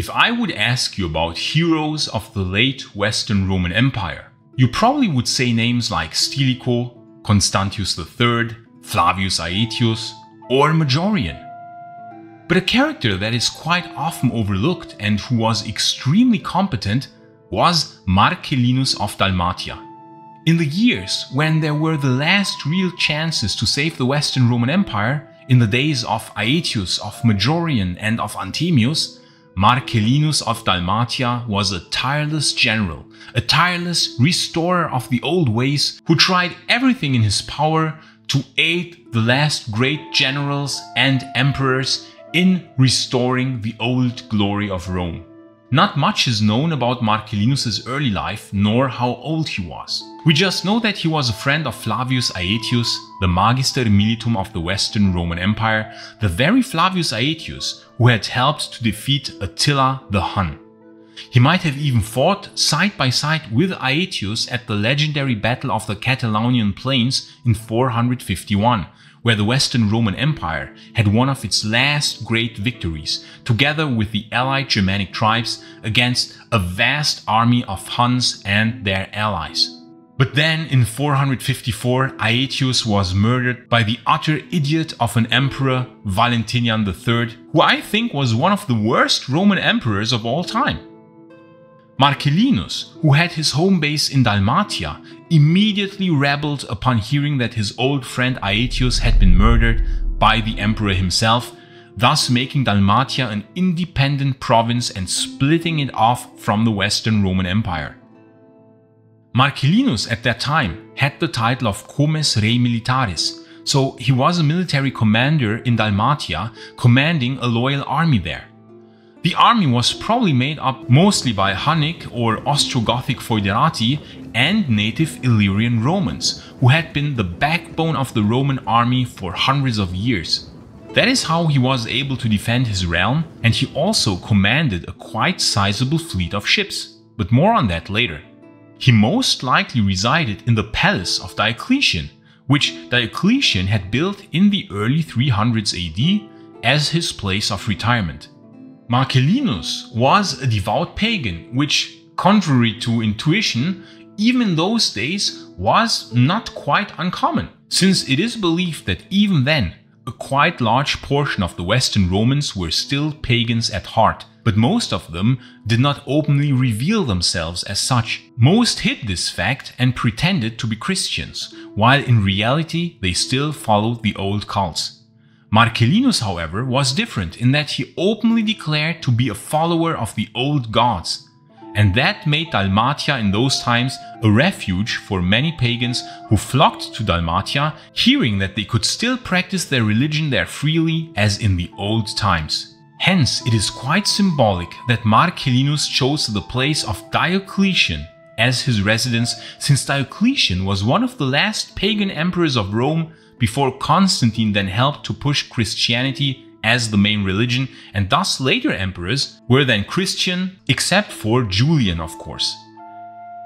If I would ask you about heroes of the late Western Roman Empire, you probably would say names like Stilicho, Constantius III, Flavius Aetius, or Majorian. But a character that is quite often overlooked and who was extremely competent was Marcellinus of Dalmatia. In the years when there were the last real chances to save the Western Roman Empire, in the days of Aetius, of Majorian and of Anthemius, Marcellinus of Dalmatia was a tireless general, a tireless restorer of the old ways who tried everything in his power to aid the last great generals and emperors in restoring the old glory of Rome. Not much is known about Marcellinus' early life, nor how old he was. We just know that he was a friend of Flavius Aetius, the Magister Militum of the Western Roman Empire, the very Flavius Aetius who had helped to defeat Attila the Hun. He might have even fought side by side with Aetius at the legendary Battle of the Catalaunian Plains in 451, where the Western Roman Empire had one of its last great victories, together with the allied Germanic tribes against a vast army of Huns and their allies. But then in 454, Aetius was murdered by the utter idiot of an emperor, Valentinian III, who I think was one of the worst Roman emperors of all time. Marcellinus, who had his home base in Dalmatia, immediately rebelled upon hearing that his old friend Aetius had been murdered by the emperor himself, thus making Dalmatia an independent province and splitting it off from the Western Roman Empire. Marcellinus at that time had the title of Comes Rei Militaris, so he was a military commander in Dalmatia, commanding a loyal army there. The army was probably made up mostly by Hunnic or Ostrogothic foederati and native Illyrian Romans, who had been the backbone of the Roman army for hundreds of years. That is how he was able to defend his realm, and he also commanded a quite sizable fleet of ships, but more on that later. He most likely resided in the palace of Diocletian, which Diocletian had built in the early 300s AD as his place of retirement. Marcellinus was a devout pagan, which, contrary to intuition, even in those days was not quite uncommon, since it is believed that even then, a quite large portion of the Western Romans were still pagans at heart, but most of them did not openly reveal themselves as such. Most hid this fact and pretended to be Christians, while in reality they still followed the old cults. Marcellinus, however, was different in that he openly declared to be a follower of the old gods, and that made Dalmatia in those times a refuge for many pagans who flocked to Dalmatia, hearing that they could still practice their religion there freely as in the old times. Hence, it is quite symbolic that Marcellinus chose the place of Diocletian as his residence, since Diocletian was one of the last pagan emperors of Rome before Constantine then helped to push Christianity as the main religion, and thus later emperors were then Christian, except for Julian, of course.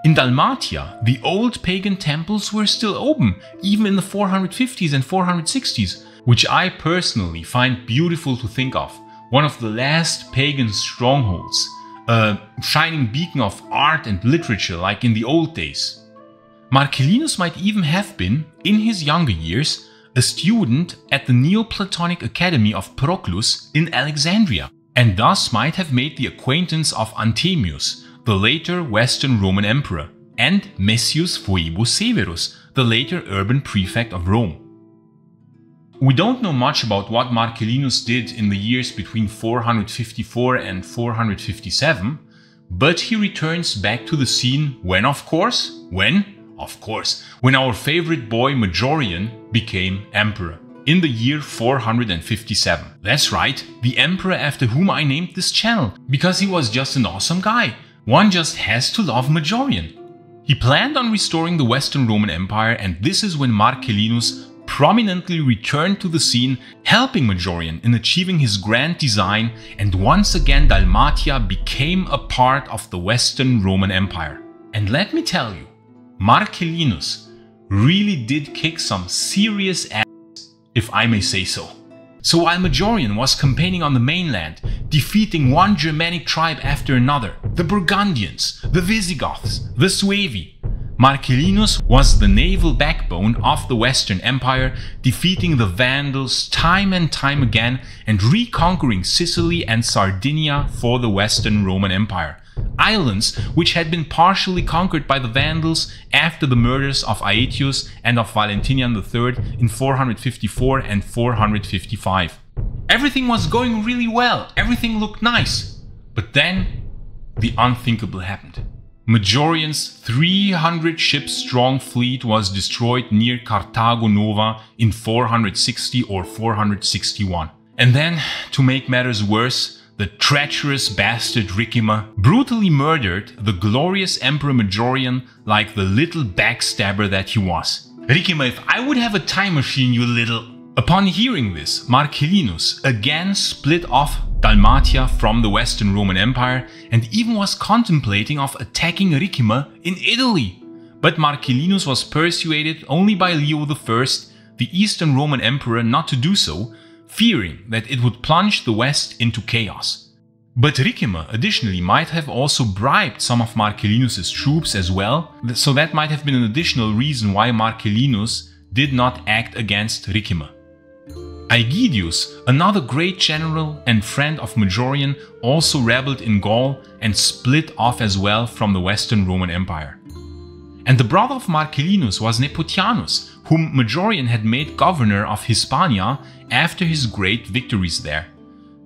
In Dalmatia, the old pagan temples were still open, even in the 450s and 460s, which I personally find beautiful to think of. One of the last pagan strongholds, a shining beacon of art and literature like in the old days. Marcellinus might even have been, in his younger years, a student at the Neoplatonic Academy of Proclus in Alexandria, and thus might have made the acquaintance of Anthemius, the later Western Roman emperor, and Messius Phoebus Severus, the later urban prefect of Rome. We don't know much about what Marcellinus did in the years between 454 and 457, but he returns back to the scene when our favorite boy Majorian became emperor, in the year 457. That's right, the emperor after whom I named this channel, because he was just an awesome guy. One just has to love Majorian. He planned on restoring the Western Roman Empire, and this is when Marcellinus prominently returned to the scene, helping Majorian in achieving his grand design, and once again Dalmatia became a part of the Western Roman Empire. And let me tell you, Marcellinus really did kick some serious ass, if I may say so. So while Majorian was campaigning on the mainland, defeating one Germanic tribe after another, the Burgundians, the Visigoths, the Suevi, Marcellinus was the naval backbone of the Western Empire, defeating the Vandals time and time again and reconquering Sicily and Sardinia for the Western Roman Empire, islands which had been partially conquered by the Vandals after the murders of Aetius and of Valentinian III in 454 and 455. Everything was going really well, everything looked nice, but then the unthinkable happened. Majorian's 300 ship strong fleet was destroyed near Carthago Nova in 460 or 461. And then, to make matters worse, the treacherous bastard Ricimer brutally murdered the glorious Emperor Majorian like the little backstabber that he was. Ricimer, if I would have a time machine, you little... Upon hearing this, Marcellinus again split off Dalmatia from the Western Roman Empire and even was contemplating of attacking Ricimer in Italy. But Marcellinus was persuaded only by Leo I, the Eastern Roman Emperor, not to do so, fearing that it would plunge the West into chaos. But Ricimer additionally might have also bribed some of Marcellinus' troops as well, so that might have been an additional reason why Marcellinus did not act against Ricimer. Aegidius, another great general and friend of Majorian, also rebelled in Gaul and split off as well from the Western Roman Empire. And the brother of Marcellinus was Nepotianus, whom Majorian had made governor of Hispania after his great victories there.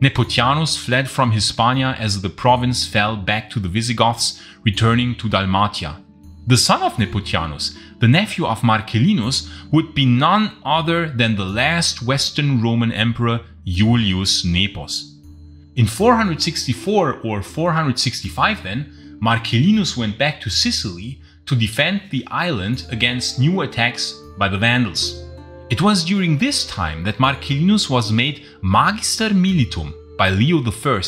Nepotianus fled from Hispania as the province fell back to the Visigoths, returning to Dalmatia. The son of Nepotianus, the nephew of Marcellinus, would be none other than the last Western Roman Emperor Julius Nepos. In 464 or 465 then, Marcellinus went back to Sicily to defend the island against new attacks by the Vandals. It was during this time that Marcellinus was made Magister Militum by Leo I.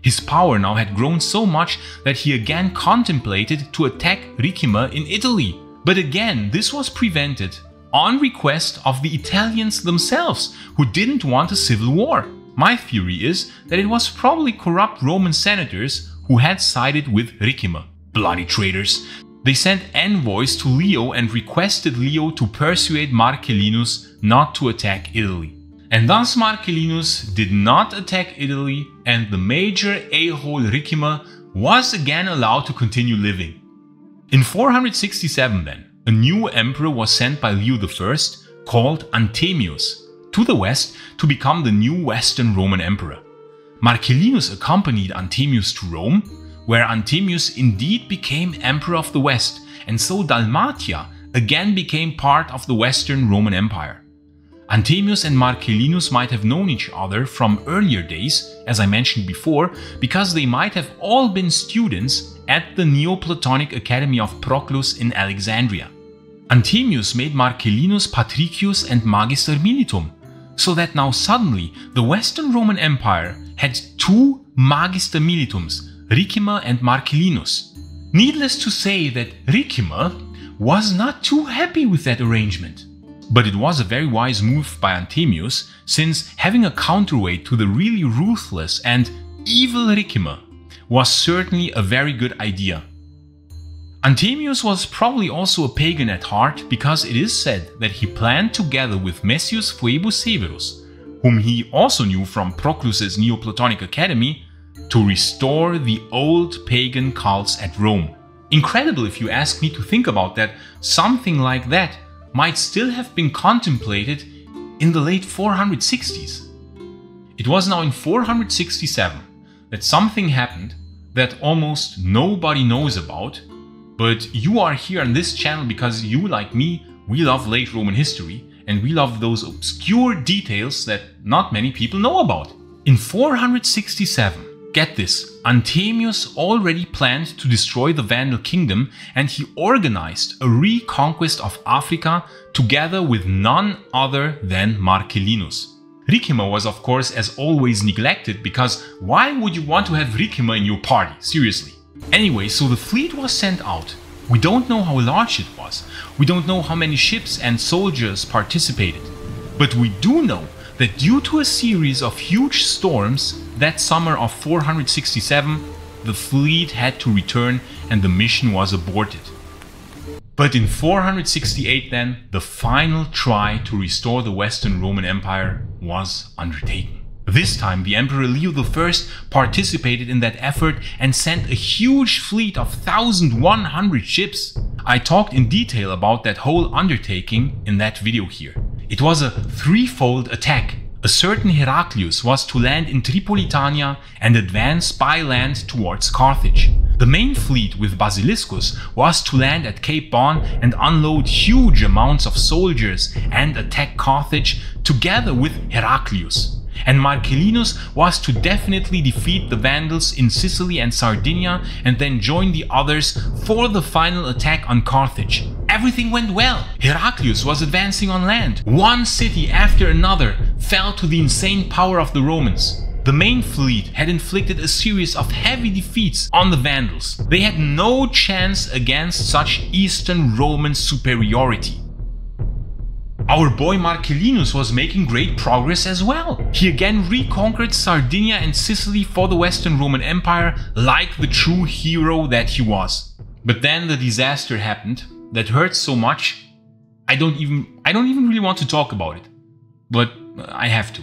His power now had grown so much that he again contemplated to attack Ricimer in Italy. But again, this was prevented on request of the Italians themselves, who didn't want a civil war. My theory is that it was probably corrupt Roman senators who had sided with Ricimer. Bloody traitors. They sent envoys to Leo and requested Leo to persuade Marcellinus not to attack Italy. And thus Marcellinus did not attack Italy, and the major a-hole Ricimer was again allowed to continue living. In 467 then, a new emperor was sent by Leo I, called Anthemius, to the west to become the new Western Roman Emperor. Marcellinus accompanied Anthemius to Rome, where Anthemius indeed became Emperor of the West, and so Dalmatia again became part of the Western Roman Empire. Anthemius and Marcellinus might have known each other from earlier days, as I mentioned before, because they might have all been students at the Neoplatonic Academy of Proclus in Alexandria. Anthemius made Marcellinus Patricius and Magister Militum, so that now suddenly the Western Roman Empire had two Magister Militums, Ricimer and Marcellinus. Needless to say that Ricimer was not too happy with that arrangement. But it was a very wise move by Anthemius, since having a counterweight to the really ruthless and evil Ricimer was certainly a very good idea. Anthemius was probably also a pagan at heart, because it is said that he planned together with Messius Phoebus Severus, whom he also knew from Proclus's Neoplatonic Academy, to restore the old pagan cults at Rome. Incredible if you ask me to think about that. Something like that might still have been contemplated in the late 460s. It was now in 467 that something happened that almost nobody knows about, but you are here on this channel because you, like me, we love late Roman history, and we love those obscure details that not many people know about. In 467, get this, Anthemius already planned to destroy the Vandal kingdom, and he organized a reconquest of Africa together with none other than Marcellinus. Ricimer was of course as always neglected, because why would you want to have Ricimer in your party, seriously? Anyway, so the fleet was sent out. We don't know how large it was, we don't know how many ships and soldiers participated, but we do know that due to a series of huge storms that summer of 467, the fleet had to return and the mission was aborted. But in 468 then, the final try to restore the Western Roman Empire was undertaken. This time the Emperor Leo I participated in that effort and sent a huge fleet of 1,100 ships. I talked in detail about that whole undertaking in that video here. It was a threefold attack. A certain Heraclius was to land in Tripolitania and advance by land towards Carthage. The main fleet with Basiliscus was to land at Cape Bon and unload huge amounts of soldiers and attack Carthage together with Heraclius. And Marcellinus was to definitely defeat the Vandals in Sicily and Sardinia and then join the others for the final attack on Carthage. Everything went well. Heraclius was advancing on land. One city after another fell to the insane power of the Romans. The main fleet had inflicted a series of heavy defeats on the Vandals. They had no chance against such Eastern Roman superiority. Our boy Marcellinus was making great progress as well. He again reconquered Sardinia and Sicily for the Western Roman Empire like the true hero that he was. But then the disaster happened that hurt so much, I don't even really want to talk about it. But I have to.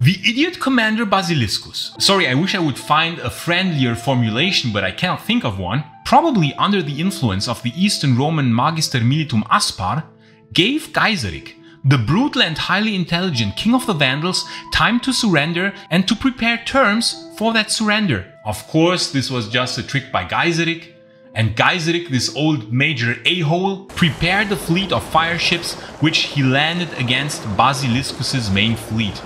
The idiot commander Basiliscus. Sorry, I wish I would find a friendlier formulation, but I cannot think of one. Probably under the influence of the Eastern Roman Magister Militum Aspar, gave Gaiseric, the brutal and highly intelligent king of the Vandals, time to surrender and to prepare terms for that surrender. Of course, this was just a trick by Gaiseric, and Gaiseric, this old major a-hole, prepared a fleet of fire ships which he landed against Basiliscus's main fleet.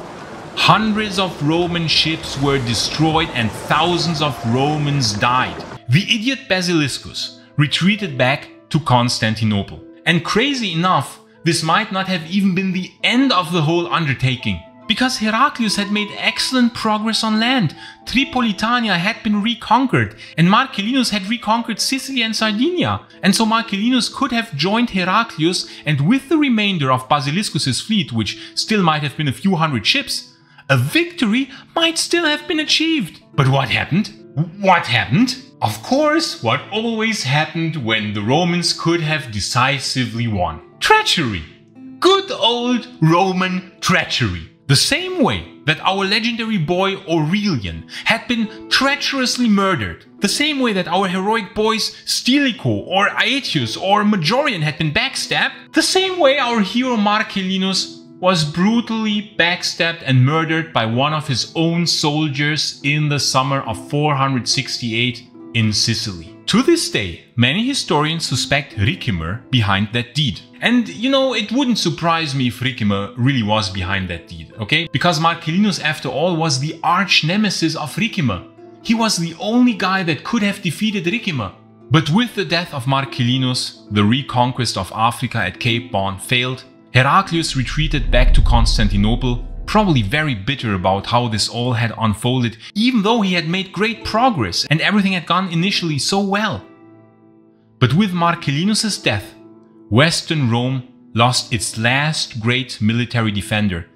Hundreds of Roman ships were destroyed and thousands of Romans died. The idiot Basiliscus retreated back to Constantinople. And crazy enough, this might not have even been the end of the whole undertaking, because Heraclius had made excellent progress on land. Tripolitania had been reconquered, and Marcellinus had reconquered Sicily and Sardinia. And so Marcellinus could have joined Heraclius, and with the remainder of Basiliscus's fleet, which still might have been a few hundred ships, a victory might still have been achieved. But what happened? What happened? Of course, what always happened when the Romans could have decisively won. Treachery. Good old Roman treachery. The same way that our legendary boy Aurelian had been treacherously murdered. The same way that our heroic boys Stilicho or Aetius or Majorian had been backstabbed. The same way our hero Marcellinus was brutally backstabbed and murdered by one of his own soldiers in the summer of 468 in Sicily. To this day, many historians suspect Ricimer behind that deed. And you know, it wouldn't surprise me if Ricimer really was behind that deed, okay? Because Marcellinus, after all, was the arch nemesis of Ricimer. He was the only guy that could have defeated Ricimer. But with the death of Marcellinus, the reconquest of Africa at Cape Bon failed. Heraclius retreated back to Constantinople, probably very bitter about how this all had unfolded, even though he had made great progress and everything had gone initially so well. But with Marcellinus' death, Western Rome lost its last great military defender,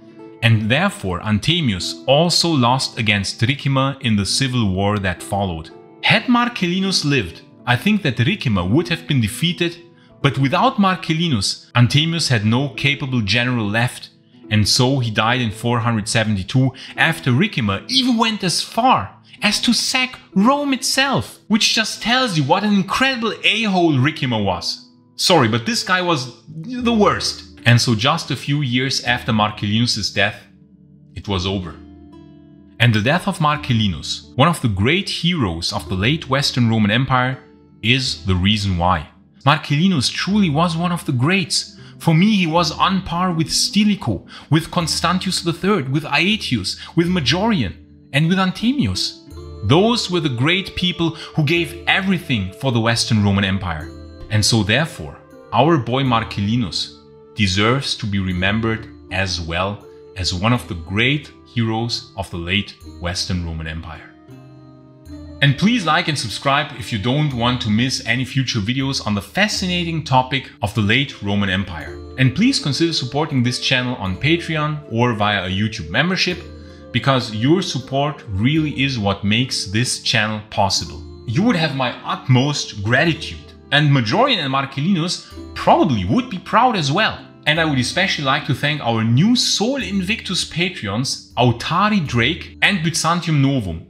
and therefore Anthemius also lost against Ricimer in the civil war that followed. Had Marcellinus lived, I think that Ricimer would have been defeated, but without Marcellinus, Anthemius had no capable general left, and so he died in 472 after Ricimer even went as far as to sack Rome itself, which just tells you what an incredible a-hole Ricimer was. Sorry, but this guy was the worst. And so just a few years after Marcellinus' death, it was over. And the death of Marcellinus, one of the great heroes of the late Western Roman Empire, is the reason why. Marcellinus truly was one of the greats. For me, he was on par with Stilicho, with Constantius III, with Aetius, with Majorian, and with Anthemius. Those were the great people who gave everything for the Western Roman Empire. And so therefore, our boy Marcellinus deserves to be remembered as well as one of the great heroes of the late Western Roman Empire. And please like and subscribe if you don't want to miss any future videos on the fascinating topic of the late Roman Empire. And please consider supporting this channel on Patreon or via a YouTube membership, because your support really is what makes this channel possible. You would have my utmost gratitude. And Maiorianus and Marcellinus probably would be proud as well. And I would especially like to thank our new Sol Invictus Patreons, Autari Drake and Byzantium Novum.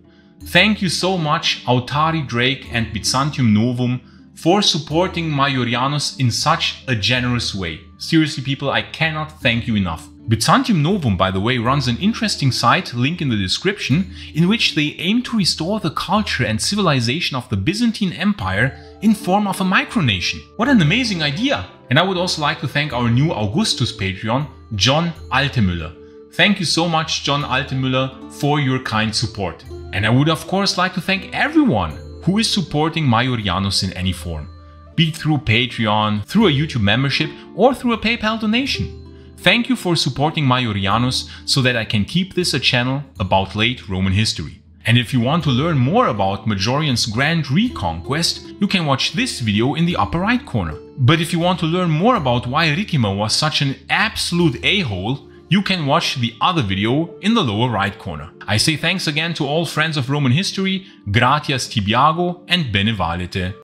Thank you so much, Autari Drake and Byzantium Novum, for supporting Maiorianus in such a generous way. Seriously people, I cannot thank you enough. Byzantium Novum, by the way, runs an interesting site, link in the description, in which they aim to restore the culture and civilization of the Byzantine Empire in form of a micronation. What an amazing idea! And I would also like to thank our new Augustus Patreon, John Altemüller. Thank you so much, John Altemüller, for your kind support. And I would of course like to thank everyone who is supporting Maiorianus in any form, be it through Patreon, through a YouTube membership, or through a PayPal donation. Thank you for supporting Maiorianus so that I can keep this a channel about late Roman history. And if you want to learn more about Maiorianus' Grand Reconquest, you can watch this video in the upper right corner. But if you want to learn more about why Ricimer was such an absolute a-hole, you can watch the other video in the lower right corner. I say thanks again to all friends of Roman history, gratias tibiago and bene valete.